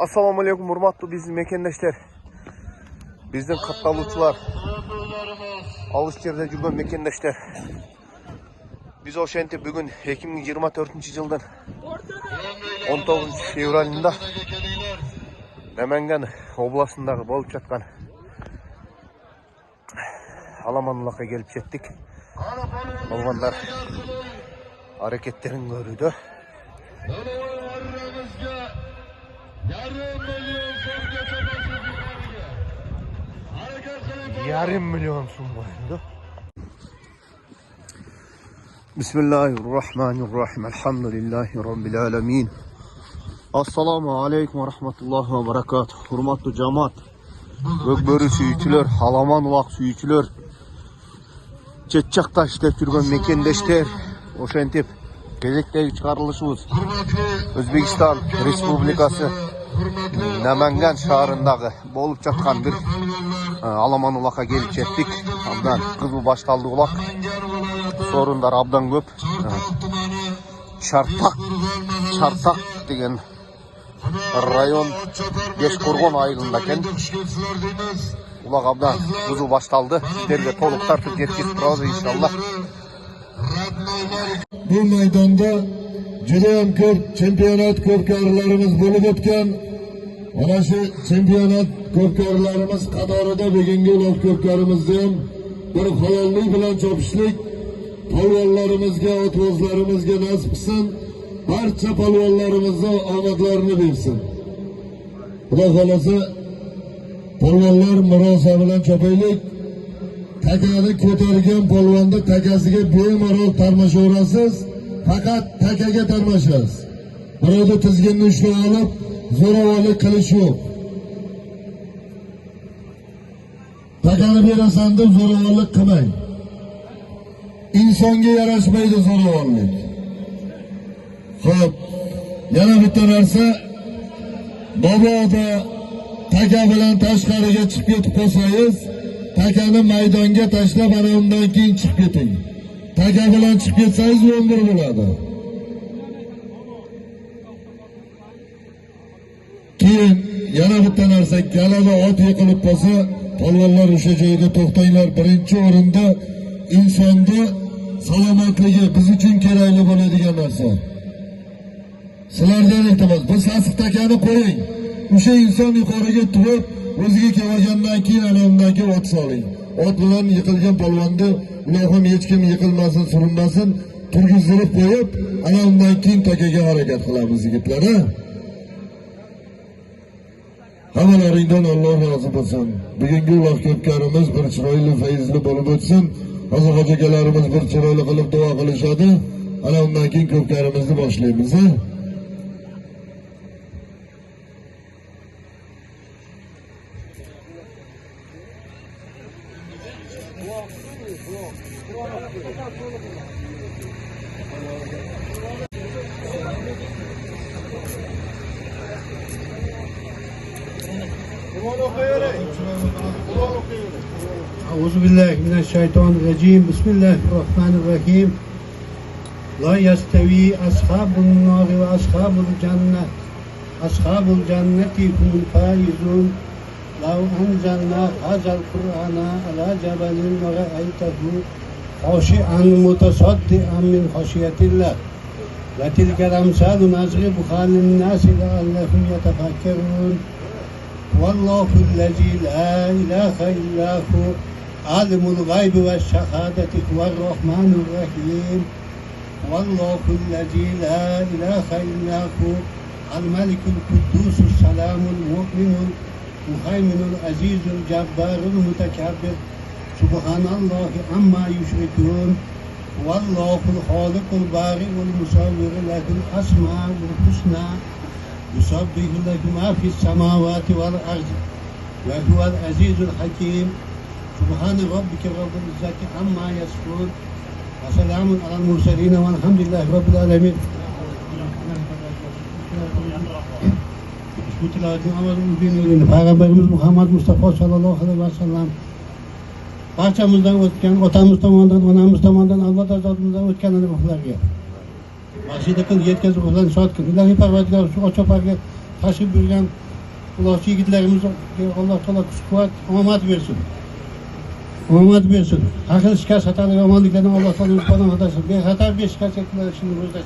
Assalamu alaikum hurmatlı bizim mekendaşlar. Bizden kattalıçılar. Alış yerde жүрген mekendaşlar. Biz o şente bugün 2024 yıldan 19 fevralında Namangan oblasındağı bolup жатқан Alamanlıqqa gelip jettik. Balvanlar hareketlerin görüydü. Yarım milyon so'm bo'ldi. Bismillahirrahmanirrahim. Elhamdülillahi Rabbil alamin. Assalamu alaikum ve rahmetullahi ve berekatuh. Hurmatlı cemaat, gökbörü sүйүүчүлөр, Alaman ulaq sүйүүчүlөр, Четчакта иштеп жүргөн мекендештер, ошентип кезектеги чыгарылышыбыз Өзбекстан Республикасы Namangan шаарындагы болуп жаткан бир Alaman улакка келип жеттик. Абдан кызыл башталды улак. Sorunlar abdan көп. Çartak деген район Бешкоргон айылында экен. Улак абдан кызыл башталды. Сиздерге толук тартып жеткирип турабыз иншаллах. Bu maydonda judayam ko'p chempionat ko'pkarilarimiz bo'lib o'tgan. Ana shu chempionat ko'pkarilarimiz qatorida bugungi ulug' ko'pkarimizda ham bir xayollik bilan chopishlik polvonlarimizga, o'tbozlarimizga nasib qilsin. Barcha polvonlarimizga omadlarini bersin. Xudo xolasa polvonlar murosa bilan chopaylik. Takani ko'targan polvonni takasiga bemalol tarmashaverasiz. Faqat takaga tarmashasiz. Birovni tizginni ushlab olib, zo'ravonlik qilish yo'q. Takani berasan deb zo'ravonlik qilmang. İnsonga yarashmaydi zo'ravonlik. Xo'p, yana bitta narsa, boboda taka bilan tashqariga chiqib ketib qolsangiz, takani maydonga tashlab, ana undan keyin chiqib keting. Taka bilan chiqib ketsangiz 11 bo'ladi. Keyin yana bitta narsa, galada ot yiqilib qolsa, polvonlar o'sha joyda to'xtanglar. Birinchi o'rinda insonda salomatligi biz uchun kerakli bo'ladigan narsa. Sizlardan iltimos, bir sasiq takani qo'ying. O'sha inson yuqoriga turib, o'ziga kelgandan keyin ana undan keyin ot soling. Ot bilan yiqilgan polvonni ilohim hech kim yiqilmasin, surinmasin, turgizdirib qo'yib, ana undan keyin takaga harakat qilamiz yigitlar. Hammalaringdan Alloh rozi bo'lsin. Bugungi ulug' ko'pkarimiz bir chiroyli, fayzli bo'lib o'tsin. Hozir hojalarimiz bir chiroyli qilib duo qilishadi. Ana undan keyin ko'pkarimizni boshlaymiz. Euzubillahimineşşeytanirracim. Bismillahirrahmanirrahim. La yastavi ashabun nar ve ashabul cennet. Ashabul cenneti humul faizun. Lav anzalna hazal Kur'ana ala cebalin ve ra'aytehu khashi'an mutasaddian min khashiyetillah. Ve tilkel emsalu nazribuha linnâsi leallehum yetefekkerûn. Vallahu'l-lezî la ilahe illahu alimul gaybi ve şehadeti huve'r-rahmanur-rahim. Vallahu'l-lezî la ilahe illahu el-melikul-kuddusus selamul mu'minul muhayminul azizul cebbarul mutekebbir. Subhanallahi amma yüşrikûn. Vallahu'l halikul bâri'ul musavvir lehul esmâ'ul husnâ. Yusabbihu lehu mâ fis-semâvâti vel-ardı ve huvel azîzul hakîm. Subhane rabbike rabbil izzati amma yasifûn. Ve selamun alel murselîn velhamdülillahi rabbil âlemin. Bu tilavetin amacımız dinleyelim. Peygamberimiz Muhammed Mustafa sallallahu aleyhi ve sellem barchamizdan o'tgan, otamiz tomonidan, onamiz tomonidan, Alloh taolodan o'tgan ruhlarga Masjidga yetkazib ularni shod qil. Ilohiy Parvardigor shu ochoqlarga tashib yurgan Ulaşçı yigitlerimiz Allah Teala kuş kuvvet omad versin. Omad versin. Akıl şikayet hataları omanlıklardan Allah Teala falan hatasın. Bir hata bir şikayet ettiler şimdi burada.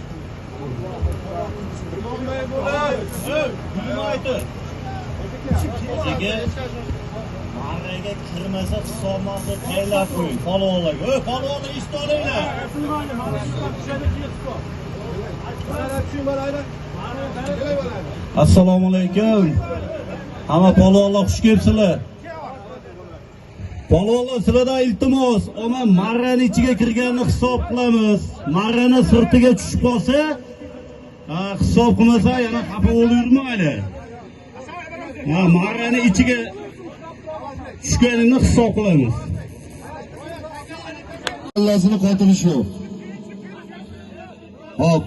Mahalleye kirmasa hisobni tayyorlab qo'ying. Palovlarga. Palovni ishni olinglar. Assalomu alaykum. Hamma palovlar xush kelibsizlar. Palovlar sizlardan iltimos, ona marrani ichiga kirganini hisob qilamiz. Marrani sirtiga tushib qolsa, hisob qilmasa yana xafa bo'lavermayli. Marrani ichiga tushganini hisob qilamiz. Allasini qotirish yo'q. Hop,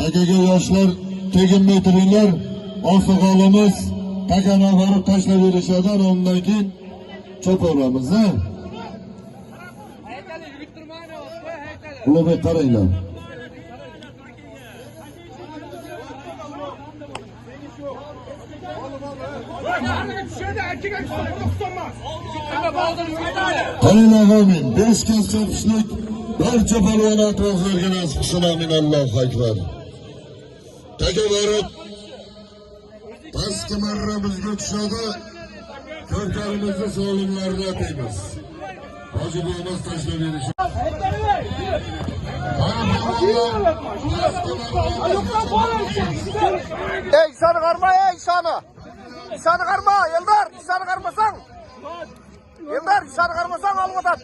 akaga yoshlar teginmay turinglar. Oqsoqolimiz takani borib tashlab berishadi, undan keyin cho'poramiz, ha? Ulug'bek qaranglar. Qaranglar amin. 5 kas chopishlik barcha polvon atroflarga nasib qilsin, amin. Allohu akbar. Taka borib pastki marramizga tushadi. Ko'rkarimizni sog'limlarni ataymiz. Hoji bo'lmas tashlab berish. Ey İsa'nı karma ey İsa'nı. İsa'nı karma Eldar. İsa'nı karmasan. Eldar İsa'nı karmasan almadan.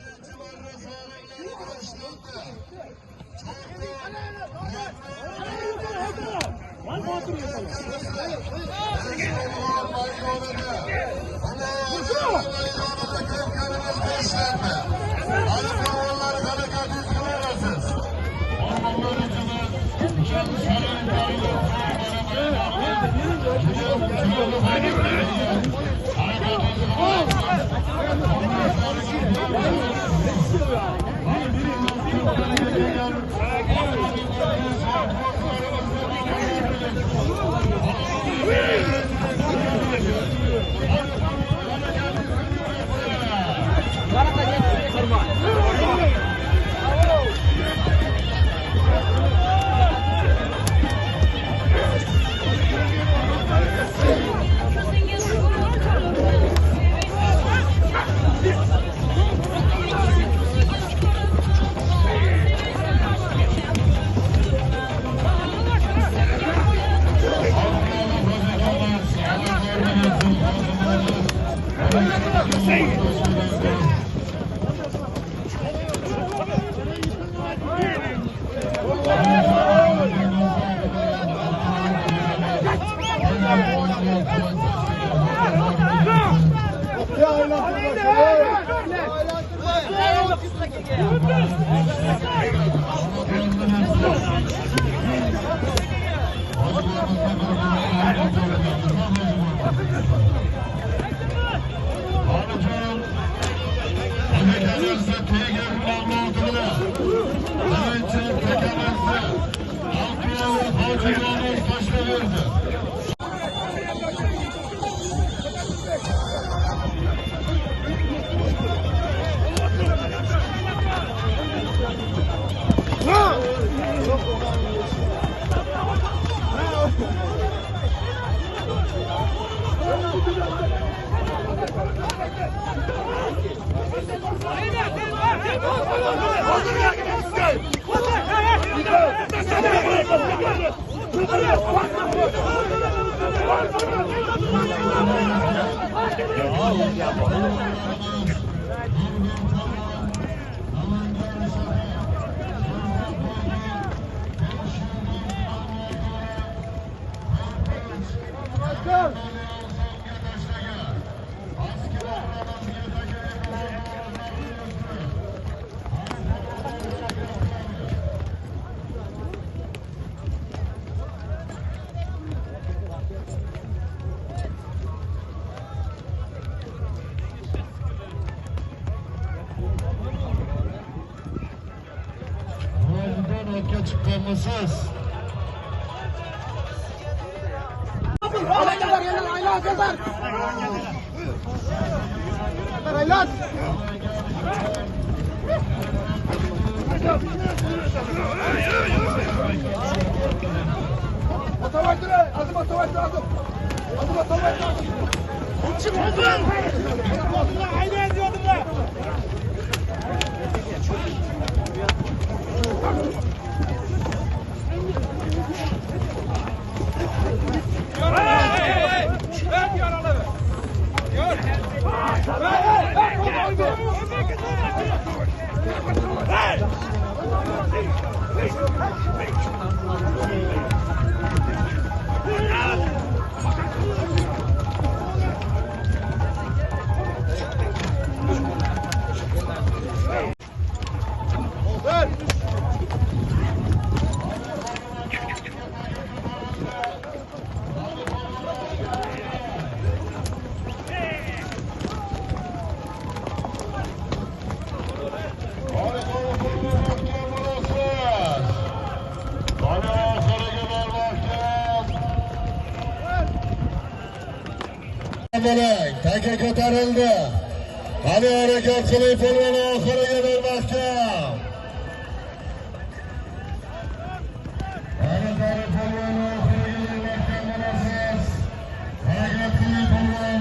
Çıkmamısız. Taka ko'tarildi. Hali harakat qiling, polvon oxiriga bermoqcham. Harakat polvon oxiriga bermoqcham bo'lasiz. Harakat qiling polvon.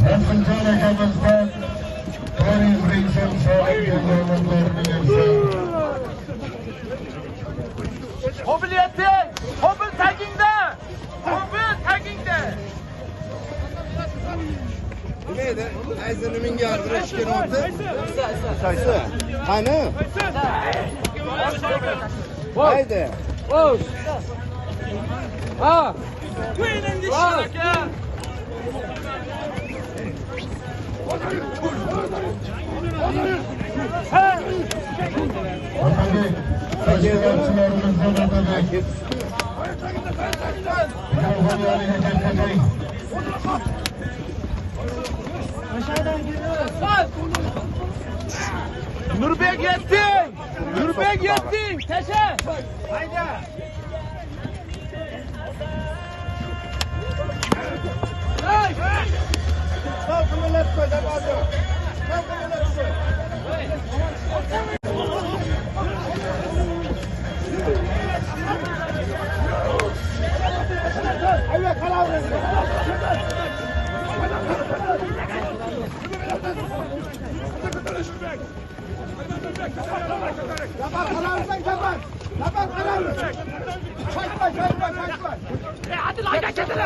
Hemşincan ekamızdan Tony Brinson sahip yollarını yapsın. Mobiliyeti, mobil tagingda, mobil tagingda. Neydi? Aysini minga aldirish kerakdi. Saysi. Qani? Haydi. Bosh. Ha. Qo'ying ishlar aka. Otabek, tashkilotchilarimizdan Otabek. Nurbek yetding! Nurbek yetding! Tasha! Hayda! Hey! Stop millet koy, dabado. Stop millet koy. Ayva qalavring. Yapar qalavring, yapar. Yapar qalavring. Kaçma. Hadi lan geçelim.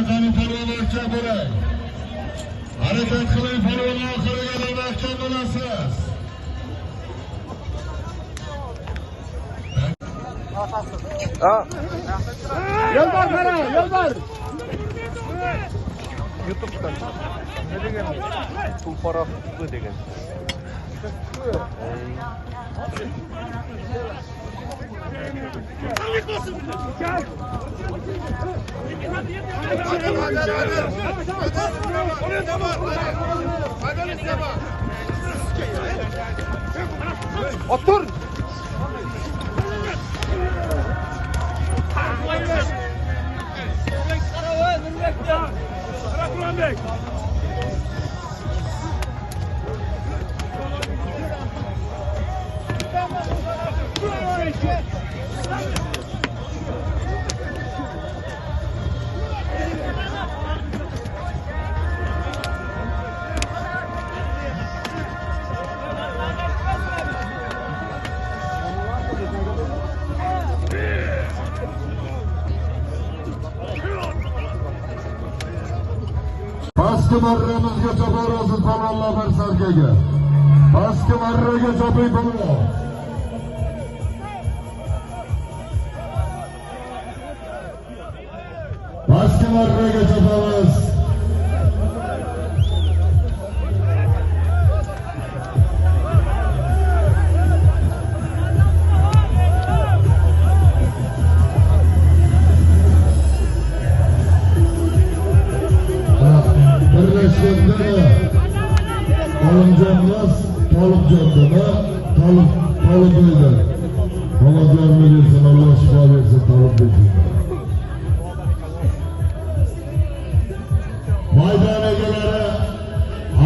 Qani polvonlarcha bo'lay. Harakat qiling, polvon oxiriga bermoqchi bo'lasiz. Yo'lbar qara, yo'lbar. YouTube'dan ne degan? Tulporoq bu degan. Otur. Pastki marramizgacha borasiz polvonlar bir sarkaga. pastki marraga choping polvon. Pastki marraga chopamiz. Olimjonimiz Tolibjondimi? Tolib o'ydi. Omadlarni bersin, Alloh shifo bersin Tolibbekka. Maydon egalari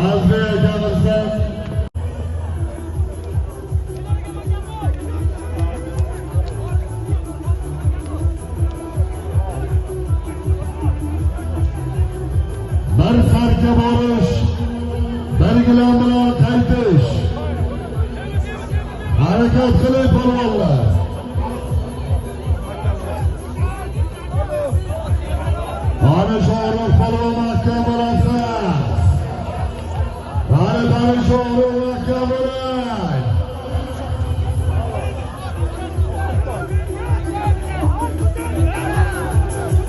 Azbek akamizdan bir farqqa borish, belgilar bilan qaytish. Harakat qiling polvonlar. Qani Sho'roq polvon mahkam bo'lasa. Qani Sho'roq mahkam bo'ling.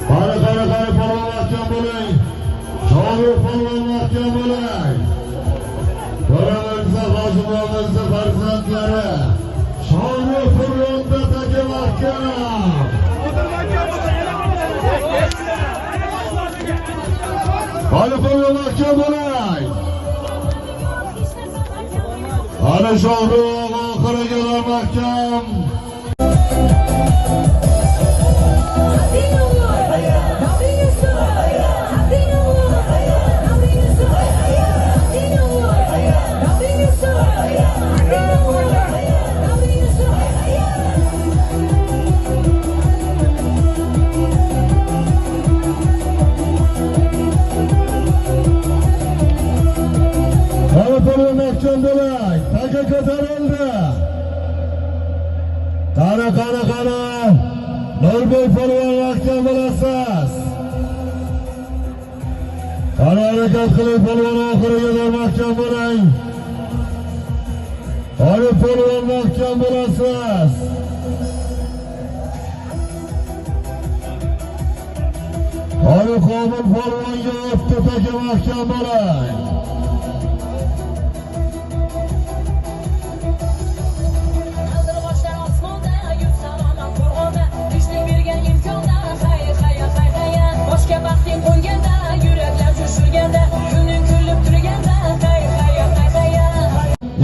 Qani polvon mahkam bo'ling. Sho'roq polvon mahkam bo'ling. Qo'ramizda Hojibovimizda farzandlari Sho'roq polvonda taka mahkam. Qani polvon mahkam bo'ling. Qani Sho'roq oxiriga mahkam. Qani polvon mahkam bo'ling. Taka ko'tarildi. Qani. Nurbek polvon mahkam bo'lasiz. Qani harakat qiling polvon, oxiriga mahkam bo'ling. Qani polvon mahkam bo'lasiz. Qani Komil polvonga o'tdi, taka mahkam bo'ling.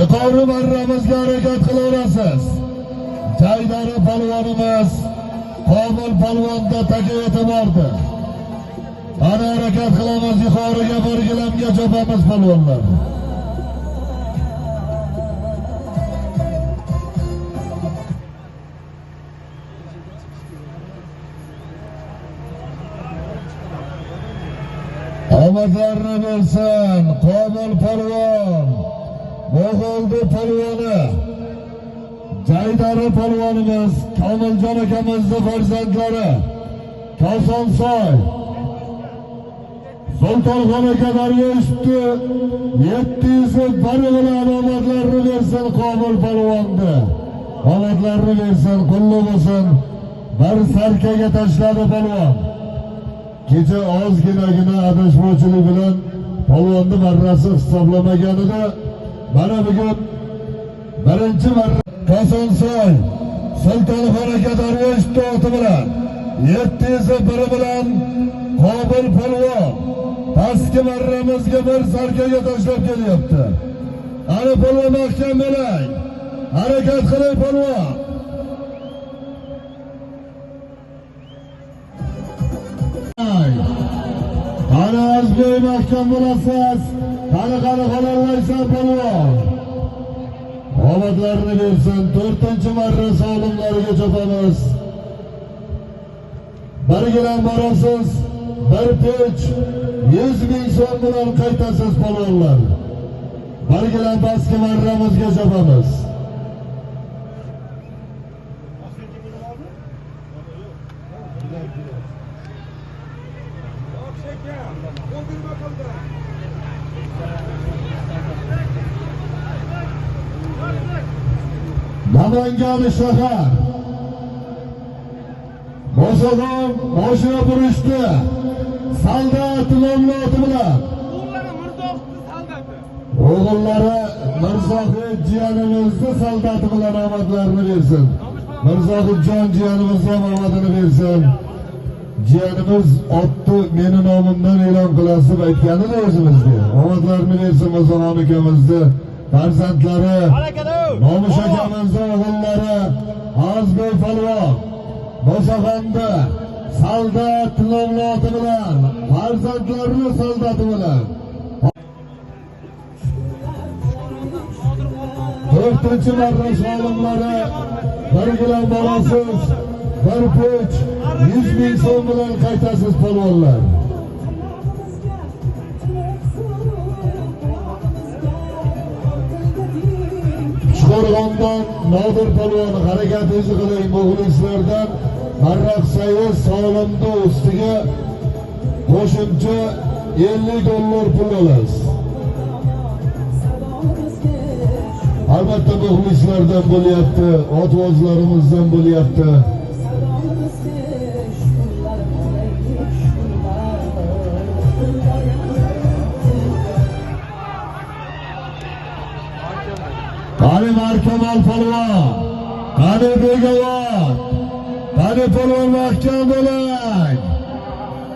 Yuqori marramizga harakat qilaverasiz. Jaydari polvonimiz Komil polvonda taka yetamardi. Ana harakat qilamiz, yuqoriga bir gilamga chopamiz polvonlar. Omadlarni bersin Komil polvon, Mo'g'uldi polvoni, Jaydari polvonimiz, Komiljon akamizni farzandlari, Kosonsoy, Sultonxon aka Daryoshdi 701 bilan omadlarni bersin Komil polvonni. Omadlarni bersin, qulluq bo'lsin. Bir sarkaga tashladi polvon. Kecha ozginagina adashmovchilik bilan polvonni marrasi hisoblamaganida mana bugun birinchi marra Kosonsoy Sultonxon aka Daryoshdi oti bilan 701 bilan Komil polvon pastki marramizga bir sarkaga tashlab kelyapti. Ana polvon mahkam bo'ling. Harakat qiling polvon. Qani Azbek mahkam bo'lasiz. Qani qo'llaysan polvon. Omadlarni bersin. 4-marra sog'limlariga chopamiz. Birgilan borasiz. Bir pech 100 ming so'm bilan qaytasiz polvonlar. Birgilan pastki marramizga chopamiz. Namangan shahar Boshog'on boshini burishdi. Saldat nomloti bilan o'g'illari Mirzohid jiyanimizni saldati bilan omadlarini bersin. Mirzohidjon jiyanimizga omadini bersin. Jiyanimiz otni meni nomimdan e'lon qilasiz aytganida o'zimizga. Omadlarini bersin Mirzoxon akamizni farzandlari, Nomush akamizni o'g'illari, Azbek polvon Boshog'onda saldat nomloti bilan farzandlarini saldati bilan 4-marta solimlari bir gilam bolasiz, bir pech 100 ming so'm bilan qaytasiz polvonlar. Qo'rg'ondan Nodir polvon harakatingizni qiling, muxlislardan Marraq Sayiz solimni ustiga qo'shimcha $50 pul olasiz. Albatta muxlislardan bo'lyapti, otvozlarimizdan bo'lyapti. Qani Markamal polvon, qani Begavot, qani polvon mahkam bo'ling.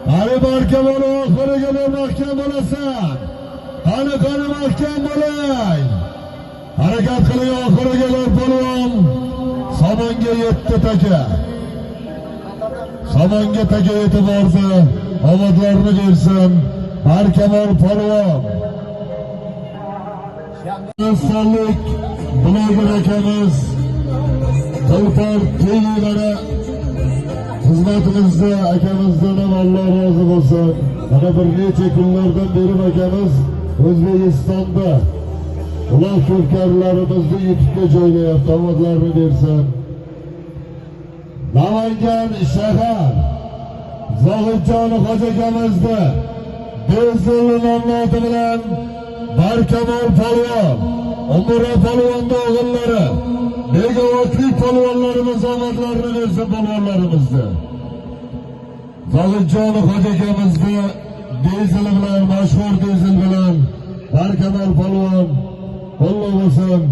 Qani Markamal oxiriga mahkam bo'lasan. Qani mahkam bo'ling. Harakat qiling oxirigalar polvon. Somonga yetdi taka. Somonga taka yetib bordi. Omadlarini bersin. Markamal polvon. Aslanlik Bloger akamiz Qilpar TV'lari xizmatimizda akamizdan ham Alloh rozi bo'lsin. Mana bir necha kunlardan beri akamiz O'zbekistonda uloq ko'pkarlarimizni YouTube'ga joylayapti. Omadlarini bersin. Namangan shahar Zohidjon hoji akamizni Bezilli nomloti bilan Barkamol polvon, Umra polvonning o'g'illari, Begavotlik polvonlarimiz omadlarini bersin polvonlarimizni. Zohidjon hoji akamizni Bezil bilan, mashhur Bezil bilan Barkamol polvon qo'llab bo'lsin.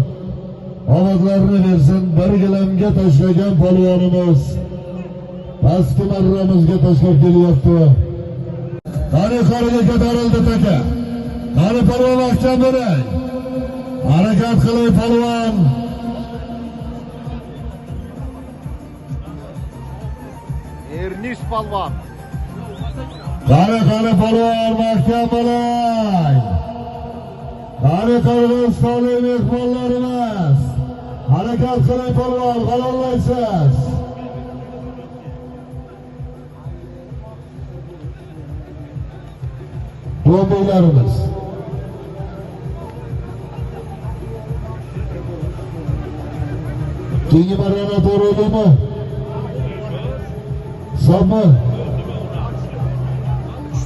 Omadlarini bersin. Bir gilamga tashlagan polvonimiz pastki marramizga tashlab kelyapti. Qani qoriga ko'tarildi taka. Qani polvon mahkam bo'ling. Harakat qiling polvon. Ernis polvon. Qani polvon mahkam bo'ling. Qani Qirg'izistonlik mehmonlarimiz. Harakat qiling polvon, g'alollaysiz. Do'mbeylarimiz. Keyingi marrani to'g'ri o'ylaymi? Hisobmi?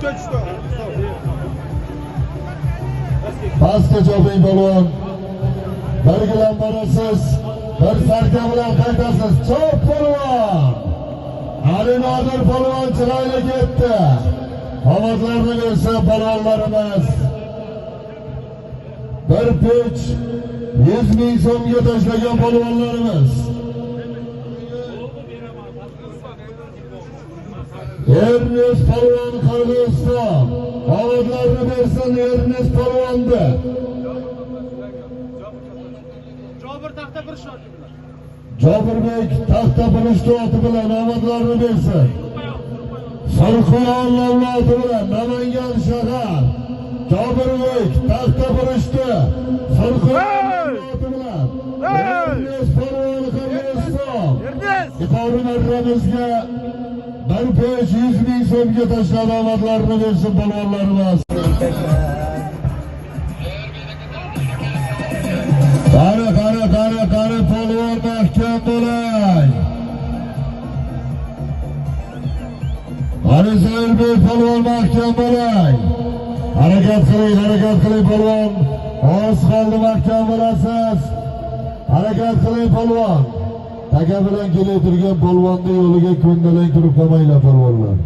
Tushdi. Pastga choping polvon. Bir gilam borasiz, bir sarka bilan qaytasiz. Chop polvon. Ali Nodir polvon chiroyli ketdi. Omadlarini bersin polvonlarimiz. Bir pech 100 ming so'mga tashlagan polvonlarimiz. Ernest polvon Qirg'iziston. Omadlarini bersin Ernest polvonni. Jobirbek taxta burishdi oti bilan omadlarini bersin. Sarxon nomloti bilan Namangan shahar Jobirbek taxta burishdi. Sarxon nomloti bilan Ernest polvon Qirg'iziston. Yuqori marramizga bir pech 100 ming so'mga tashlab omadlarini bersin polvonlarimiz. Qani polvon mahkam bo'ling. Qani Zoirbek polvon mahkam bo'ling. Harakat qiling polvon. Oz qoldi mahkam bo'lasiz. Harakat qiling polvon. Taka bilan kelayotgan polvonni yo'liga ko'ndalang turib qolmanglar polvonlar.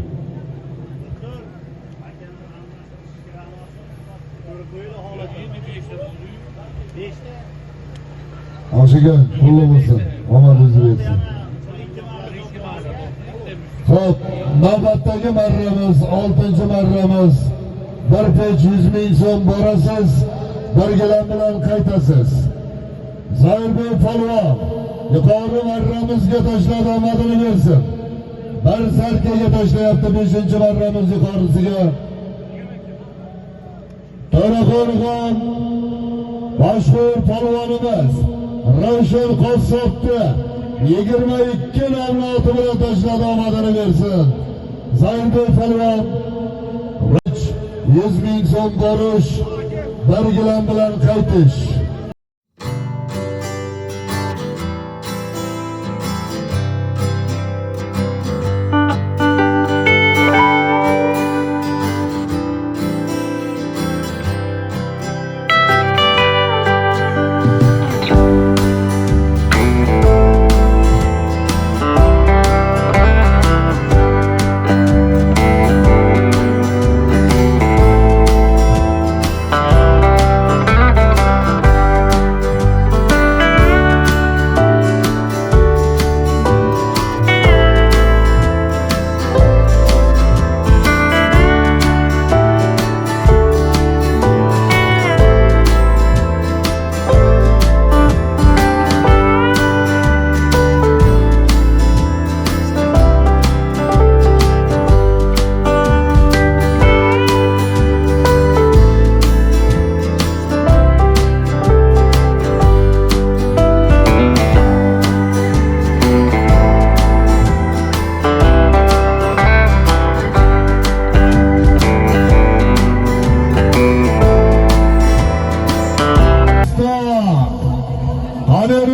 Oshiga qo'lli bo'lsin, omadingizni bersin. Xo'p, navbatdagi marramiz, 6-marramiz. Bir pech 100 ming so'm borasiz, bir gilam bilan qaytasiz. Zoirbek polvon yuqori marramizga tashlab omadini bersin. Bir sarkaga tashlayapti 5-marramiz yuqorisiga. To'raqo'rg'on mashhur polvonimiz Ravshan Qossobni 22 nomloti bilan tashlab omadini bersin. Zoirbek polvon 100 ming so'm borish, bir gilam bilan qaytish.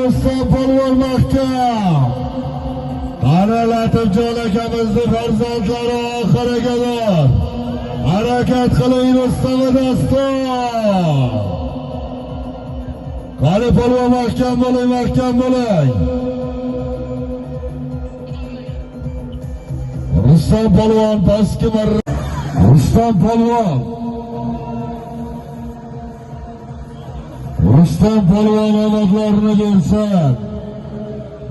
Rustam polvon mahkam. Qani Latifjon akamizni farzandlari oxirigadir. Harakat qiling Rustam dastur. Qani polvon mahkam bo'ling, mahkam bo'ling. Rustam polvon pastki marra. Rustam polvon omadlarini bersin.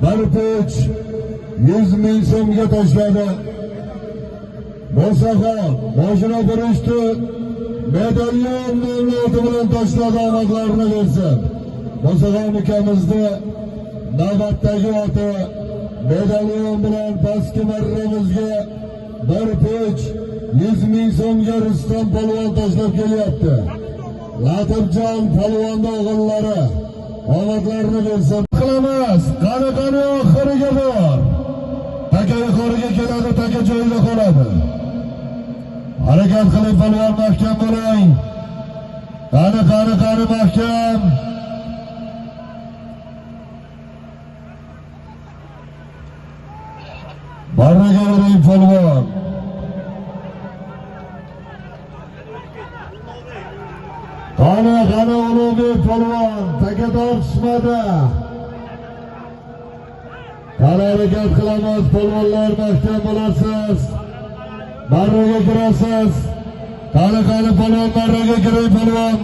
Bir pech 100 ming so'mga tashladi. Bo'saxon boshini burishdi. Medalyon nomloti bilan tashladi, omadlarini bersin. Bo'saxon ukamizni navbatdagi oti medalyon bilan pastki marramizga bir pech 100 ming so'mga Rustam polvon tashlab kelyapti. Latifjon polvonni o'g'illari omadlarini bersin. Qilamiz. Qani oxiriga bor. Taka yuqoriga keladi, taka joyida qoladi. Harakat qiling polvon, mahkam bo'ling. Qani mahkam. Barraga bering polvon. Qani Ulug'bek polvon taka tortishmadi. Qani harakat qilamiz polvonlar, mahkam bo'lasiz. Barraga kirasiz. Qani polvon, barraga kiring polvon.